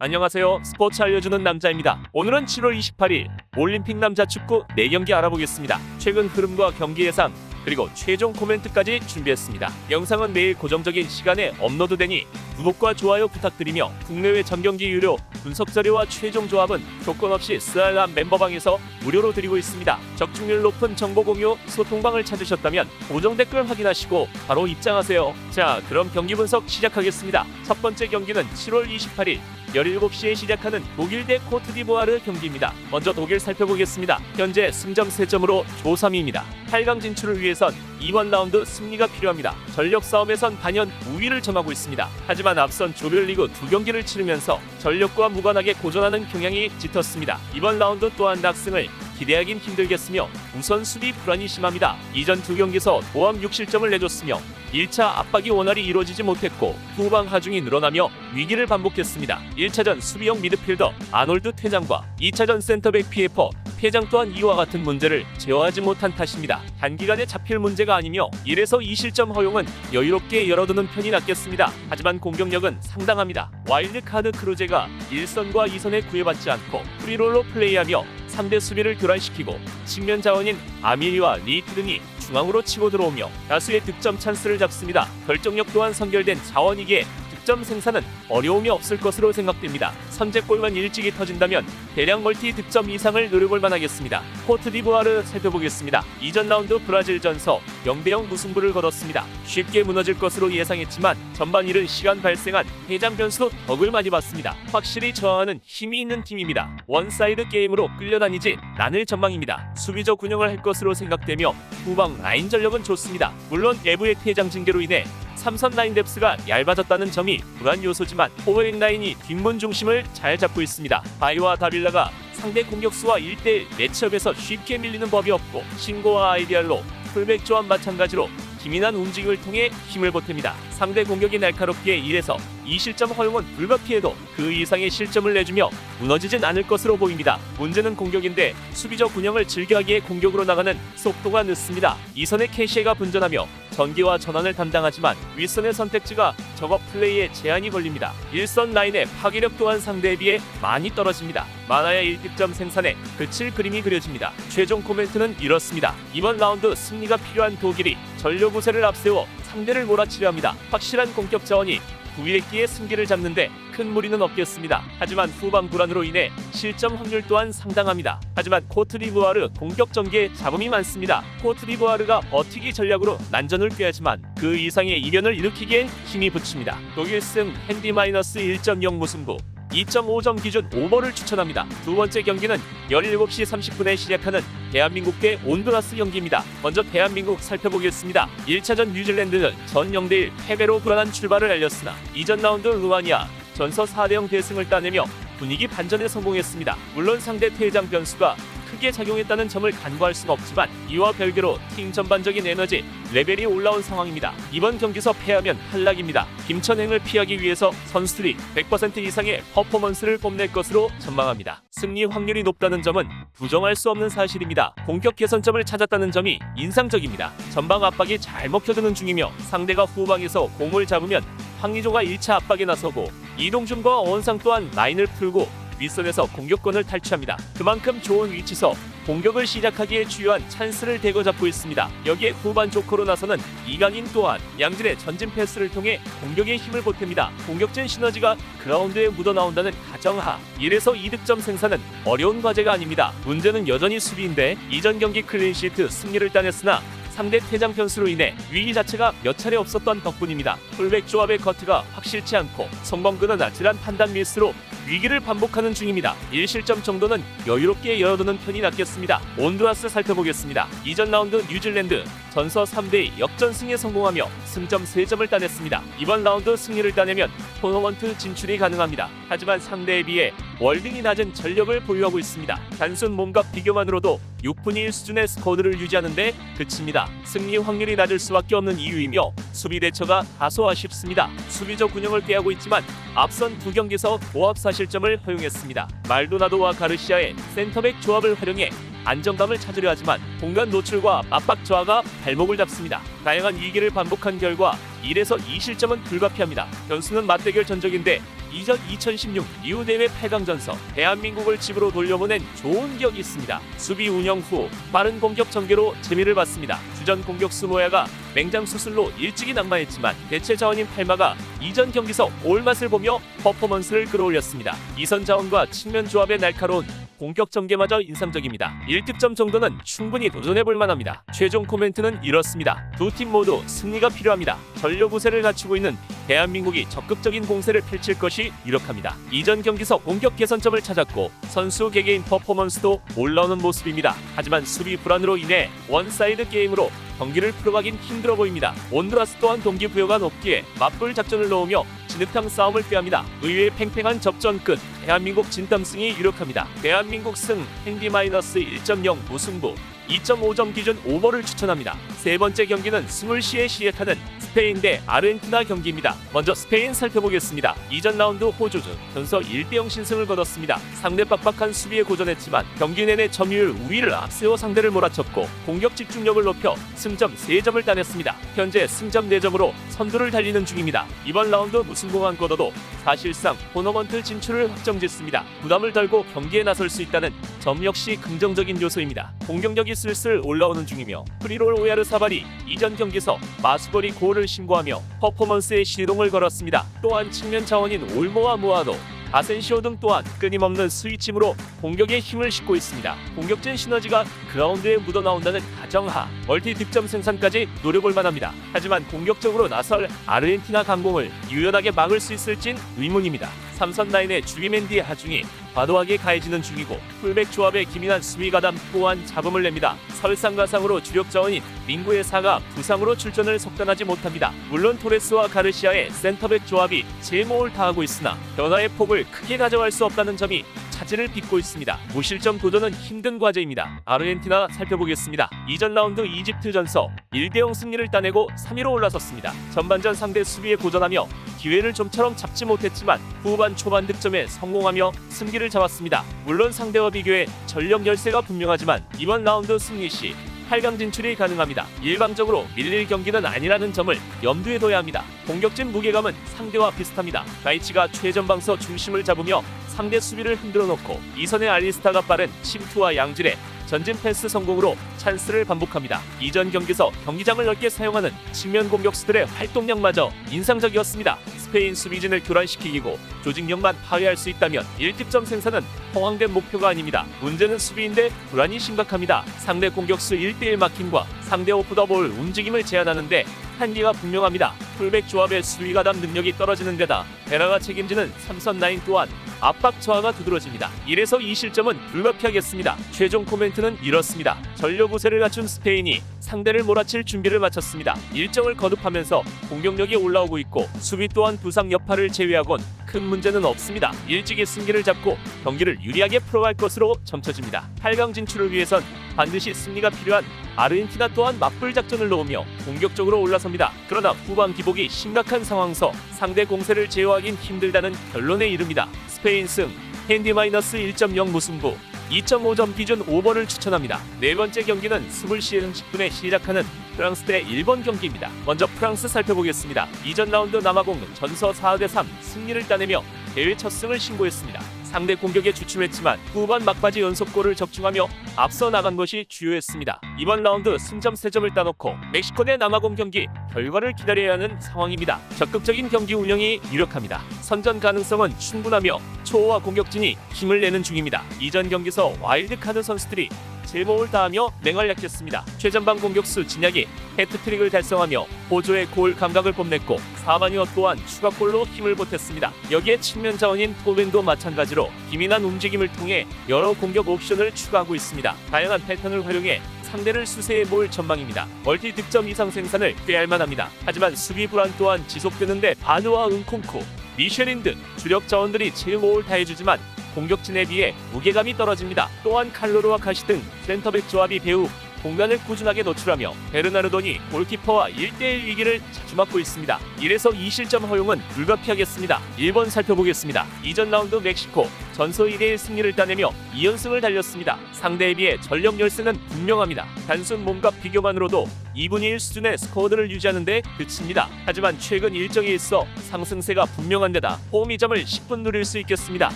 안녕하세요. 스포츠 알려주는 남자입니다. 오늘은 7월 28일 올림픽 남자 축구 4경기 알아보겠습니다. 최근 흐름과 경기 예상, 그리고 최종 코멘트까지 준비했습니다. 영상은 매일 고정적인 시간에 업로드되니 구독과 좋아요 부탁드리며 국내외 전경기 유료 분석 자료와 최종 조합은 조건 없이 스알람 멤버방에서 무료로 드리고 있습니다. 적중률 높은 정보 공유 소통방을 찾으셨다면 고정 댓글 확인하시고 바로 입장하세요. 자, 그럼 경기 분석 시작하겠습니다. 첫 번째 경기는 7월 28일 17시에 시작하는 독일 대 코트디부아르 경기입니다. 먼저 독일 살펴보겠습니다. 현재 승점 3점으로 조 3위입니다. 8강 진출을 위해선 이번 라운드 승리가 필요합니다. 전력 싸움에선 단연 우위를 점하고 있습니다. 하지만 앞선 조별리그 2경기를 치르면서 전력과 무관하게 고전하는 경향이 짙었습니다. 이번 라운드 또한 낙승을 기대하긴 힘들겠으며 우선 수비 불안이 심합니다. 이전 2경기에서 도합 6실점을 내줬으며 1차 압박이 원활히 이루어지지 못했고 후방 하중이 늘어나며 위기를 반복했습니다. 1차전 수비형 미드필더 아놀드 퇴장과 2차전 센터백 피에퍼 퇴장 또한 이와 같은 문제를 제어하지 못한 탓입니다. 단기간에 잡힐 문제가 아니며 1에서 2실점 허용은 여유롭게 열어두는 편이 낫겠습니다. 하지만 공격력은 상당합니다. 와일드카드 크루제가 1선과 2선에 구애받지 않고 프리롤로 플레이하며 상대 수비를 교란시키고 측면 자원인 아밀리와 리트 등이 중앙으로 치고 들어오며 다수의 득점 찬스를 잡습니다. 결정력 또한 선결된 자원이기에 득점 생산은 어려움이 없을 것으로 생각됩니다. 선제골만 일찍이 터진다면 대량 멀티 득점 이상을 노려볼 만하겠습니다. 코트디부아르 살펴보겠습니다. 이전 라운드 브라질전서 0대0 무승부를 거뒀습니다. 쉽게 무너질 것으로 예상했지만 전반 이른 시간 발생한 퇴장 변수로 덕을 많이 봤습니다. 확실히 저항하는 힘이 있는 팀입니다. 원사이드 게임으로 끌려다니지 않을 전망입니다. 수비적 운영을 할 것으로 생각되며 후방 라인 전력은 좋습니다. 물론 내부의 퇴장 징계로 인해 3선 라인 뎁스가 얇아졌다는 점이 불안 요소지만 포웨인 라인이 뒷문 중심을 잘 잡고 있습니다. 바이와 다빌라가 상대 공격수와 1대1 매치업에서 쉽게 밀리는 법이 없고 신고와 아이디알로 풀백 조합 마찬가지로 기민한 움직임을 통해 힘을 보탭니다. 상대 공격이 날카롭기에 1에서 2실점 허용은 불가피해도 그 이상의 실점을 내주며 무너지진 않을 것으로 보입니다. 문제는 공격인데 수비적 운영을 즐겨하기에 공격으로 나가는 속도가 늦습니다. 2선의 캐시에가 분전하며 전개와 전환을 담당하지만 윗선의 선택지가 적어 플레이에 제한이 걸립니다. 1선 라인의 파괴력 또한 상대에 비해 많이 떨어집니다. 많아야 1득점 생산에 그칠 그림이 그려집니다. 최종 코멘트는 이렇습니다. 이번 라운드 승리가 필요한 독일이 전력 우세를 앞세워 상대를 몰아치려 합니다. 확실한 공격 자원이 구일기의 승기를 잡는데 큰 무리는 없겠습니다. 하지만 후방 불안으로 인해 실점 확률 또한 상당합니다. 하지만 코트디부아르 공격 전개에 잡음이 많습니다. 코트디부아르가 버티기 전략으로 난전을 꾀하지만 그 이상의 이변을 일으키기엔 힘이 붙입니다. 독일 승 핸디 -1.0 무승부 2.5점 기준 오버를 추천합니다. 두 번째 경기는 17시 30분에 시작하는 대한민국 대 온두라스 경기입니다. 먼저 대한민국 살펴보겠습니다. 1차전 뉴질랜드는 전 0대1 패배로 불안한 출발을 알렸으나 이전 라운드 루마니아 전서 4대0 대승을 따내며 분위기 반전에 성공했습니다. 물론 상대 퇴장 변수가 크게 작용했다는 점을 간과할 수는 없지만 이와 별개로 팀 전반적인 에너지 레벨이 올라온 상황입니다. 이번 경기서 패하면 탈락입니다. 김천행을 피하기 위해서 선수들이 100% 이상의 퍼포먼스를 뽐낼 것으로 전망합니다. 승리 확률이 높다는 점은 부정할 수 없는 사실입니다. 공격 개선점을 찾았다는 점이 인상적입니다. 전방 압박이 잘 먹혀드는 중이며 상대가 후방에서 공을 잡으면 황의조가 1차 압박에 나서고 이동준과 어원상 또한 라인을 풀고 윗선에서 공격권을 탈취합니다. 그만큼 좋은 위치서 공격을 시작하기에 주요한 찬스를 대거잡고 있습니다. 여기에 후반 조커로 나서는 이강인 또한 양질의 전진 패스를 통해 공격에 힘을 보탭니다. 공격진 시너지가 그라운드에 묻어나온다는 가정하 1에서 2득점 생산은 어려운 과제가 아닙니다. 문제는 여전히 수비인데 이전 경기 클린시트 승리를 따냈으나 상대 퇴장 변수로 인해 위기 자체가 몇 차례 없었던 덕분입니다. 풀백 조합의 커트가 확실치 않고 성범근은 아찔한 판단 미스로 위기를 반복하는 중입니다. 1실점 정도는 여유롭게 열어두는 편이 낫겠습니다. 온두라스 살펴보겠습니다. 이전 라운드 뉴질랜드 전서 3대2 역전승에 성공하며 승점 3점을 따냈습니다. 이번 라운드 승리를 따내면 토너먼트 진출이 가능합니다. 하지만 상대에 비해 월등히 낮은 전력을 보유하고 있습니다. 단순 몸값 비교만으로도 6분의 1 수준의 스코어를 유지하는데 그칩니다. 승리 확률이 낮을 수밖에 없는 이유이며 수비 대처가 다소 아쉽습니다. 수비적 운영을 꾀하고 있지만 앞선 2경기에서 도합 4실점을 허용했습니다. 말도나도와 가르시아의 센터백 조합을 활용해 안정감을 찾으려 하지만 공간 노출과 압박 저하가 발목을 잡습니다. 다양한 위기를 반복한 결과 1에서 2실점은 불가피합니다. 변수는 맞대결 전적인데 이전 2016 리우 대회 8강전서 대한민국을 집으로 돌려보낸 좋은 기억이 있습니다. 수비 운영 후 빠른 공격 전개로 재미를 봤습니다. 주전 공격수 모야가 맹장 수술로 일찍이 낙마했지만 대체 자원인 팔마가 이전 경기서 올맛을 보며 퍼포먼스를 끌어올렸습니다. 이선 자원과 측면 조합의 날카로운 공격 전개마저 인상적입니다. 1득점 정도는 충분히 도전해볼 만합니다. 최종 코멘트는 이렇습니다. 두 팀 모두 승리가 필요합니다. 전력 우세를 갖추고 있는 대한민국이 적극적인 공세를 펼칠 것이 유력합니다. 이전 경기서 공격 개선점을 찾았고 선수 개개인 퍼포먼스도 올라오는 모습입니다. 하지만 수비 불안으로 인해 원사이드 게임으로 경기를 풀어가긴 힘들어 보입니다. 온두라스 또한 동기부여가 높기에 맞불 작전을 넣으며 진흙탕 싸움을 꾀합니다. 의외의 팽팽한 접전 끝 대한민국 진땀승이 유력합니다. 대한민국 승 핸디-1.0 무승부 2.5점 기준 오버를 추천합니다. 세 번째 경기는 스물 시에 시작하는 스페인 대 아르헨티나 경기입니다. 먼저 스페인 살펴보겠습니다. 이전 라운드 호주전 전서 1대0 신승을 거뒀습니다. 상대 빡빡한 수비에 고전했지만 경기 내내 점유율 우위를 앞세워 상대를 몰아쳤고 공격 집중력을 높여 승점 3점을 따냈습니다. 현재 승점 4점으로 선두를 달리는 중입니다. 이번 라운드 무승부만 거둬도 사실상 토너먼트 진출을 확정짓습니다. 부담을 덜고 경기에 나설 수 있다는 점 역시 긍정적인 요소입니다. 공격력이 슬슬 올라오는 중이며 프리롤 오야르사발이 이전 경기에서 마수거리 고를 신고하며 퍼포먼스에 시동을 걸었습니다. 또한 측면 자원인 올모와 무아도 아센시오 등 또한 끊임없는 스위칭으로 공격에 힘을 싣고 있습니다. 공격진 시너지가 그라운드에 묻어나온다는 가정하 멀티 득점 생산까지 노려볼 만합니다. 하지만 공격적으로 나설 아르헨티나 강공을 유연하게 막을 수 있을진 의문입니다. 삼선 라인의 주기맨디의 하중이 과도하게 가해지는 중이고 풀백 조합의 기민한 수비 가담 또한 잡음을 냅니다. 설상가상으로 주력 자원인 링구의 사가 부상으로 출전을 속단하지 못합니다. 물론 토레스와 가르시아의 센터백 조합이 제모를 다하고 있으나 변화의 폭을 크게 가져갈 수 없다는 점이 차질을 빚고 있습니다. 무실점 도전은 힘든 과제입니다. 아르헨티나 살펴보겠습니다. 이전 라운드 이집트 전서 1대0 승리를 따내고 3위로 올라섰습니다. 전반전 상대 수비에 고전하며 기회를 좀처럼 잡지 못했지만 후반 초반 득점에 성공하며 승기를 잡았습니다. 물론 상대와 비교해 전력 열세가 분명하지만 이번 라운드 승리 시 8강 진출이 가능합니다. 일방적으로 밀릴 경기는 아니라는 점을 염두에 둬야 합니다. 공격진 무게감은 상대와 비슷합니다. 나이치가 최전방서 중심을 잡으며 상대 수비를 흔들어 놓고 이선의 알리스타가 빠른 침투와 양질의 전진 패스 성공으로 찬스를 반복합니다. 이전 경기에서 경기장을 넓게 사용하는 측면 공격수들의 활동량마저 인상적이었습니다. 스페인 수비진을 교란시키고 조직력만 파괴할 수 있다면 1득점 생산은 허황된 목표가 아닙니다. 문제는 수비인데 불안이 심각합니다. 상대 공격수 1대1 마킹과 상대 오프 더 볼 움직임을 제한하는데 한계가 분명합니다. 풀백 조합의 수비 가담 능력이 떨어지는 데다 베라가 책임지는 삼선 라인 또한 압박 저하가 두드러집니다. 이래서 이 실점은 불가피하겠습니다. 최종 코멘트는 이렇습니다. 전력 우세를 갖춘 스페인이 상대를 몰아칠 준비를 마쳤습니다. 일정을 거듭하면서 공격력이 올라오고 있고 수비 또한 부상 여파를 제외하곤 큰 문제는 없습니다. 일찍이 승기를 잡고 경기를 유리하게 풀어갈 것으로 점쳐집니다. 8강 진출을 위해선 반드시 승리가 필요한 아르헨티나 또한 맞불 작전을 놓으며 공격적으로 올라섭니다. 그러나 후반 기복이 심각한 상황서 상대 공세를 제어하긴 힘들다는 결론에 이릅니다. 스페인 승 핸디-1.0 무승부 2.5점 기준 오버를 추천합니다. 네 번째 경기는 20시 30분에 시작하는 프랑스 대 일본 경기입니다. 먼저 프랑스 살펴보겠습니다. 이전 라운드 남아공 전서 4대3 승리를 따내며 대회 첫 승을 신고했습니다. 상대 공격에 주춤했지만 후반 막바지 연속골을 적중하며 앞서 나간 것이 주요했습니다. 이번 라운드 승점 3점을 따놓고 멕시코 대 남아공 경기 결과를 기다려야 하는 상황입니다. 적극적인 경기 운영이 유력합니다. 선전 가능성은 충분하며 초호화 공격진이 힘을 내는 중입니다. 이전 경기에서 와일드카드 선수들이 제모를 다하며 맹활약했습니다. 최전방 공격수 진약이 해트트릭을 달성하며 호조의 골 감각을 뽐냈고 사마니어 또한 추가골로 힘을 보탰습니다. 여기에 측면 자원인 토벤도 마찬가지로 기민한 움직임을 통해 여러 공격 옵션을 추가하고 있습니다. 다양한 패턴을 활용해 상대를 수세에 모을 전망입니다. 멀티 득점 이상 생산을 꾀할 만합니다. 하지만 수비 불안 또한 지속되는데 바누와 은콩쿠, 미쉐린 등 주력 자원들이 최고를 다해주지만 공격진에 비해 무게감이 떨어집니다. 또한 칼로르와 가시 등 센터백 조합이 배우 공간을 꾸준하게 노출하며 베르나르도니 골키퍼와 1대1 위기를 자주 맞고 있습니다. 1에서 2실점 허용은 불가피하겠습니다. 1번 살펴보겠습니다. 이전 라운드 멕시코 전소 2대1 승리를 따내며 2연승을 달렸습니다. 상대에 비해 전력 열세는 분명합니다. 단순 몸값 비교만으로도 2분의 1 수준의 스코어들을 유지하는 데 그칩니다. 하지만 최근 일정에 있어 상승세가 분명한 데다 홈 이점을 10분 누릴 수 있겠습니다.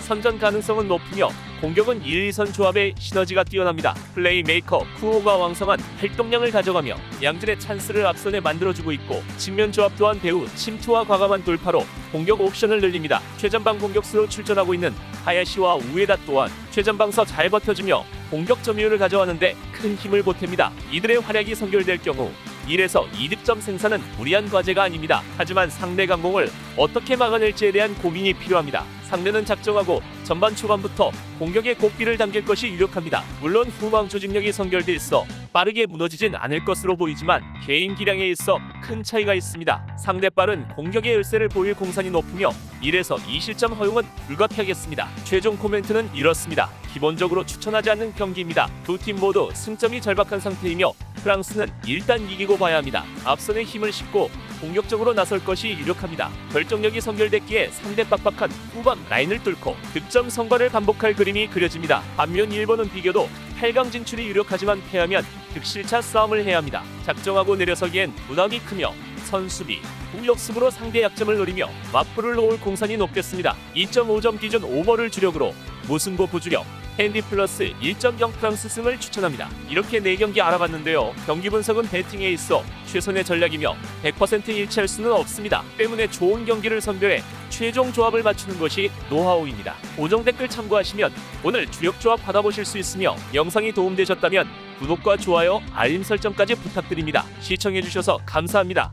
선전 가능성은 높으며 공격은 1, 2선 조합의 시너지가 뛰어납니다. 플레이메이커 쿠오가 왕성한 활동량을 가져가며 양질의 찬스를 앞선에 만들어주고 있고 측면 조합 또한 배우 침투와 과감한 돌파로 공격 옵션을 늘립니다. 최전방 공격수로 출전하고 있는 하야시와 우에다 또한 최전방서 잘 버텨주며 공격 점유율을 가져가는데 큰 힘을 보탭니다. 이들의 활약이 선결될 경우 1에서 2득점 생산은 무리한 과제가 아닙니다. 하지만 상대 강공을 어떻게 막아낼지에 대한 고민이 필요합니다. 상대는 작정하고 전반 초반부터 공격에 고삐를 당길 것이 유력합니다. 물론 후방 조직력이 선결돼 있어 빠르게 무너지진 않을 것으로 보이지만 개인 기량에 있어 큰 차이가 있습니다. 상대 빠른 공격의 열세를 보일 공산이 높으며 1에서 2실점 허용은 불가피하겠습니다. 최종 코멘트는 이렇습니다. 기본적으로 추천하지 않는 경기입니다. 두 팀 모두 승점이 절박한 상태이며 프랑스는 일단 이기고 봐야 합니다. 앞선에 힘을 싣고 공격적으로 나설 것이 유력합니다. 결정력이 선결됐기에 상대 빡빡한 후방 라인을 뚫고 득점 성과를 반복할 그림이 그려집니다. 반면 일본은 비교도 8강 진출이 유력하지만 패하면 득실차 싸움을 해야 합니다. 작정하고 내려서기엔 부담이 크며 선수비, 공격수으로 상대 약점을 노리며 맞불을 놓을 공산이 높겠습니다. 2.5점 기준 오버를 주력으로 무승부 부주력 핸디 플러스 1.0 프랑스 승을 추천합니다. 이렇게 4경기 알아봤는데요. 경기 분석은 배팅에 있어 최선의 전략이며 100% 일치할 수는 없습니다. 때문에 좋은 경기를 선별해 최종 조합을 맞추는 것이 노하우입니다. 고정 댓글 참고하시면 오늘 주력 조합 받아보실 수 있으며 영상이 도움되셨다면 구독과 좋아요, 알림 설정까지 부탁드립니다. 시청해주셔서 감사합니다.